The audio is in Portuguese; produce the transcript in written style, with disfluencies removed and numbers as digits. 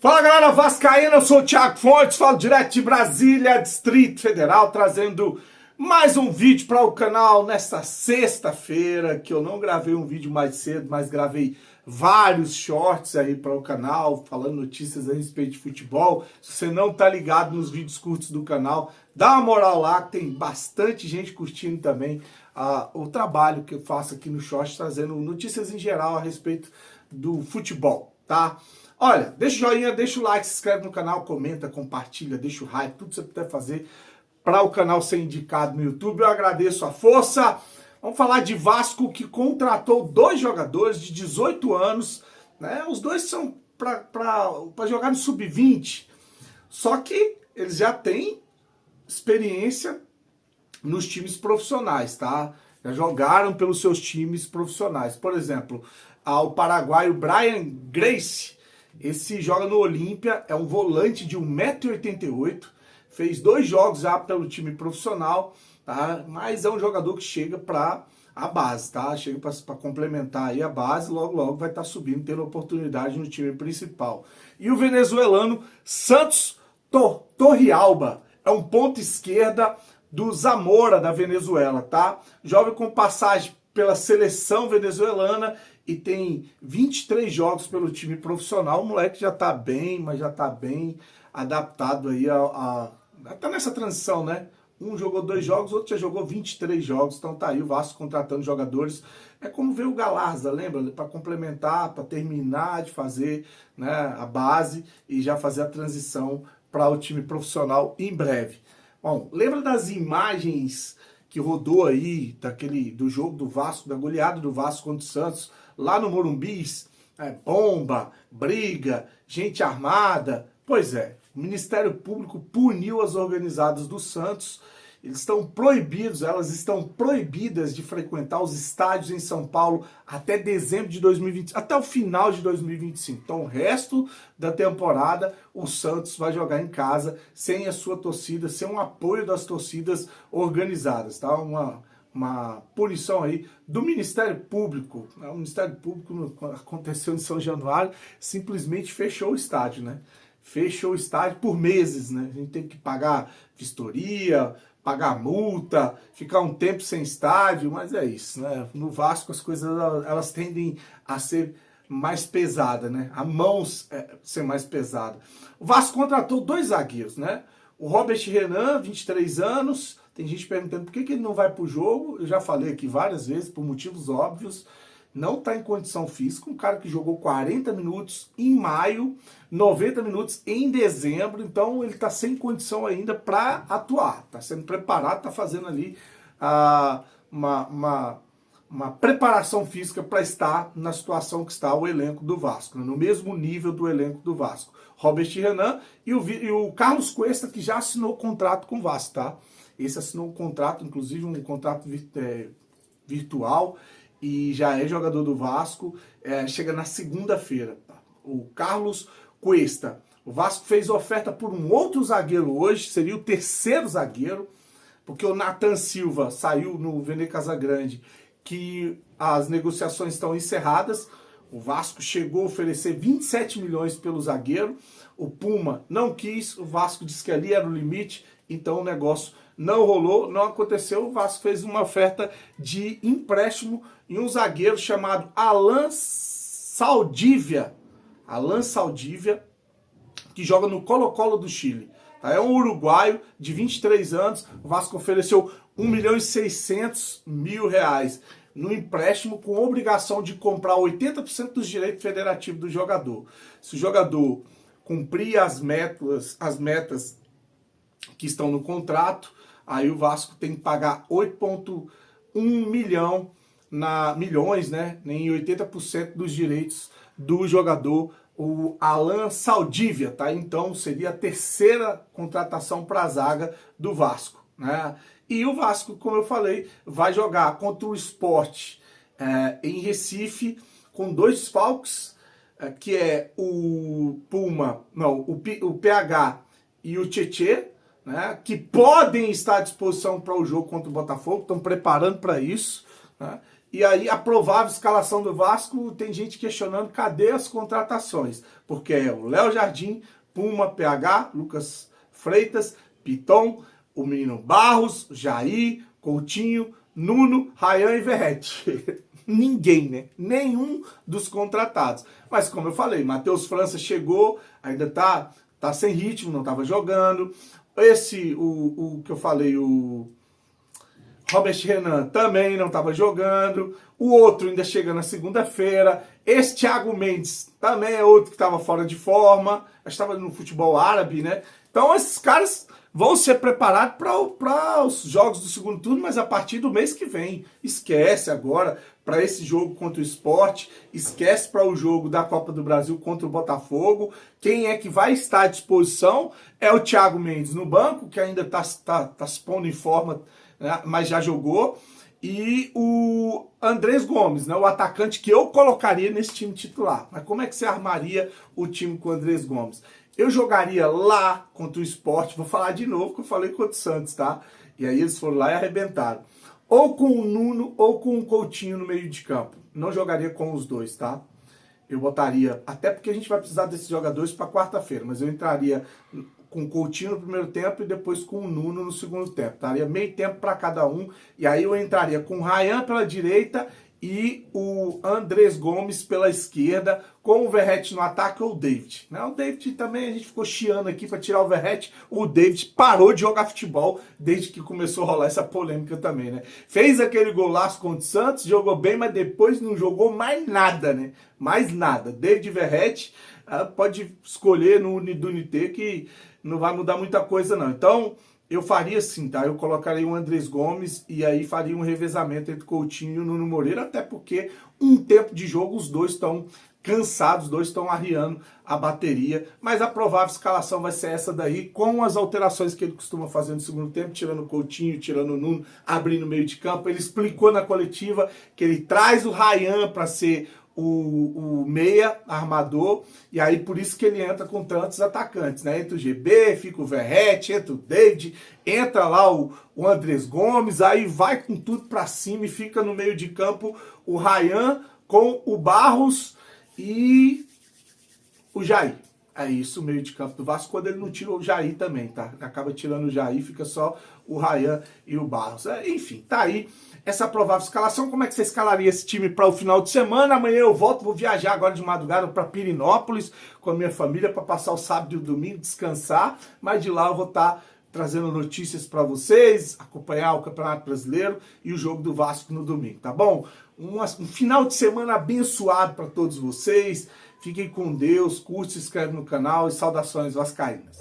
Fala galera vascaína, eu sou o Thiago Fontes, falo direto de Brasília, Distrito Federal, trazendo mais um vídeo para o canal nesta sexta-feira, que eu não gravei um vídeo mais cedo, mas gravei vários shorts aí para o canal, falando notícias a respeito de futebol. Se você não tá ligado nos vídeos curtos do canal, dá uma moral lá, tem bastante gente curtindo também o trabalho que eu faço aqui no short, trazendo notícias em geral a respeito do futebol, tá? Olha, deixa o joinha, deixa o like, se inscreve no canal, comenta, compartilha, deixa o hype, tudo que você puder fazer para o canal ser indicado no YouTube. Eu agradeço a força. Vamos falar de Vasco, que contratou dois jogadores de 18 anos, né? Os dois são para jogar no Sub-20, só que eles já têm experiência nos times profissionais, tá? Já jogaram pelos seus times profissionais. Por exemplo, o paraguaio Brian Grace, esse joga no Olímpia, é um volante de 1,88 m, fez 2 jogos já pelo time profissional, tá? Mas é um jogador que chega para a base, tá? Chega para complementar aí a base, logo vai estar subindo, tendo oportunidade no time principal. E o venezuelano Santos Torrealba, é um ponta esquerda do Zamora da Venezuela, tá? Jovem com passagem pela seleção venezuelana e tem 23 jogos pelo time profissional. O moleque já tá bem, mas já tá bem adaptado aí tá nessa transição, né? Um jogou 2 jogos, outro já jogou 23 jogos, então tá aí o Vasco contratando jogadores. É como ver o Galarza, lembra? Para complementar, para terminar de fazer, né, a base e já fazer a transição para o time profissional em breve. Bom, lembra das imagens que rodou aí do jogo do Vasco, da goleada do Vasco contra o Santos, lá no Morumbis? Bomba, briga, gente armada. Pois é, o Ministério Público puniu as organizadas do Santos. Elas estão proibidas de frequentar os estádios em São Paulo até dezembro de 2025, até o final de 2025. Então, o resto da temporada, o Santos vai jogar em casa, sem a sua torcida, sem o apoio das torcidas organizadas, tá? Uma punição aí do Ministério Público. O Ministério Público, quando aconteceu em São Januário, simplesmente fechou o estádio, né? Fechou o estádio por meses, né? A gente tem que pagar vistoria, pagar multa, ficar um tempo sem estádio, mas é isso, né? No Vasco as coisas elas tendem a ser mais pesadas, né? A mão ser mais pesada. O Vasco contratou 2 zagueiros, né? O Robert Renan, 23 anos, tem gente perguntando por que ele não vai pro jogo. Eu já falei aqui várias vezes, por motivos óbvios. Não está em condição física, um cara que jogou 40 minutos em maio, 90 minutos em dezembro, então ele está sem condição ainda para atuar, está sendo preparado, está fazendo ali uma preparação física para estar na situação que está o elenco do Vasco, né? No mesmo nível do elenco do Vasco. Robert Renan e o Carlos Cuesta, que já assinou contrato com o Vasco, tá? Esse assinou um contrato, inclusive um contrato virtual, e já é jogador do Vasco, chega na segunda-feira. Tá? O Carlos Cuesta. O Vasco fez oferta por um outro zagueiro hoje, seria o 3º zagueiro, porque o Nathan Silva saiu no Vene Casagrande, que as negociações estão encerradas. O Vasco chegou a oferecer 27 milhões pelo zagueiro, o Puma não quis, o Vasco disse que ali era o limite, então o negócio não rolou, não aconteceu. O Vasco fez uma oferta de empréstimo em um zagueiro chamado Alan Saldívia. Alan Saldívia, que joga no Colo-Colo do Chile. Tá? É um uruguaio de 23 anos. O Vasco ofereceu R$1.600.000 no empréstimo, com obrigação de comprar 80% dos direitos federativos do jogador. Se o jogador cumprir as metas que estão no contrato, aí o Vasco tem que pagar 8,1 milhões, né, em 80% dos direitos do jogador, o Alan Saldívia, tá? Então seria a 3ª contratação para a zaga do Vasco, né? E o Vasco, como eu falei, vai jogar contra o Sport em Recife com 2 desfalques, que é o PH e o Tietê, né, que podem estar à disposição para o jogo contra o Botafogo, estão preparando para isso, né? E aí a provável escalação do Vasco, tem gente questionando cadê as contratações. Porque é o Léo Jardim, Puma, PH, Lucas Freitas, Piton, o menino Barros, Jair, Coutinho, Nuno, Ryan e Verratti. Ninguém, né? Nenhum dos contratados. Mas como eu falei, Matheus França chegou, ainda tá sem ritmo, não estava jogando. O que eu falei, o Robert Renan também não estava jogando. O outro ainda chega na segunda-feira. Esse Thiago Mendes também é outro que estava fora de forma. Estava no futebol árabe, né? Então esses caras vão ser preparados para os jogos do segundo turno, mas a partir do mês que vem. Esquece agora para esse jogo contra o Sport, esquece para o jogo da Copa do Brasil contra o Botafogo. Quem é que vai estar à disposição é o Thiago Mendes no banco, que ainda está se pondo em forma, né, mas já jogou. E o Andrés Gomes, né, o atacante que eu colocaria nesse time titular. Mas como é que você armaria o time com o Andrés Gomes? Eu jogaria lá contra o Sport, vou falar de novo que eu falei contra o Santos, tá? E aí eles foram lá e arrebentaram. Ou com o Nuno ou com o Coutinho no meio de campo. Não jogaria com os dois, tá? Eu botaria, até porque a gente vai precisar desses jogadores para quarta-feira, mas eu entraria com o Coutinho no primeiro tempo e depois com o Nuno no segundo tempo. Daria meio tempo para cada um, e aí eu entraria com o Ryan pela direita e o Andrés Gomes pela esquerda, com o Verratti no ataque ou o David. O David também, a gente ficou chiando aqui para tirar o Verratti. O David parou de jogar futebol desde que começou a rolar essa polêmica também, né? Fez aquele golaço contra o Santos, jogou bem, mas depois não jogou mais nada, né? Mais nada. David Verratti pode escolher no Unidunité que não vai mudar muita coisa não. Então, eu faria assim, tá? Eu colocaria o Andrés Gomes e aí faria um revezamento entre Coutinho e o Nuno Moreira, até porque um tempo de jogo os dois estão cansados, os dois estão arriando a bateria, mas a provável escalação vai ser essa daí, com as alterações que ele costuma fazer no segundo tempo, tirando o Coutinho, tirando o Nuno, abrindo o meio de campo. Ele explicou na coletiva que ele traz o Ryan para ser o meia armador, e aí por isso que ele entra com tantos atacantes, né? Entra o GB, fica o Verratti, entra o David, entra lá o Andrés Gomes, aí vai com tudo pra cima e fica no meio de campo o Ryan com o Barros e o Jair. É isso, o meio de campo do Vasco, quando ele não tira o Jair também, tá? Acaba tirando o Jair, fica só o Ryan e o Barros. Enfim, tá aí essa provável escalação. Como é que você escalaria esse time para o final de semana? Amanhã eu volto, vou viajar agora de madrugada para Pirinópolis com a minha família para passar o sábado e o domingo, descansar. Mas de lá eu vou estar trazendo notícias para vocês, acompanhar o Campeonato Brasileiro e o jogo do Vasco no domingo, tá bom? Um final de semana abençoado para todos vocês. Fiquem com Deus, curte, se inscreve no canal e saudações vascaínas.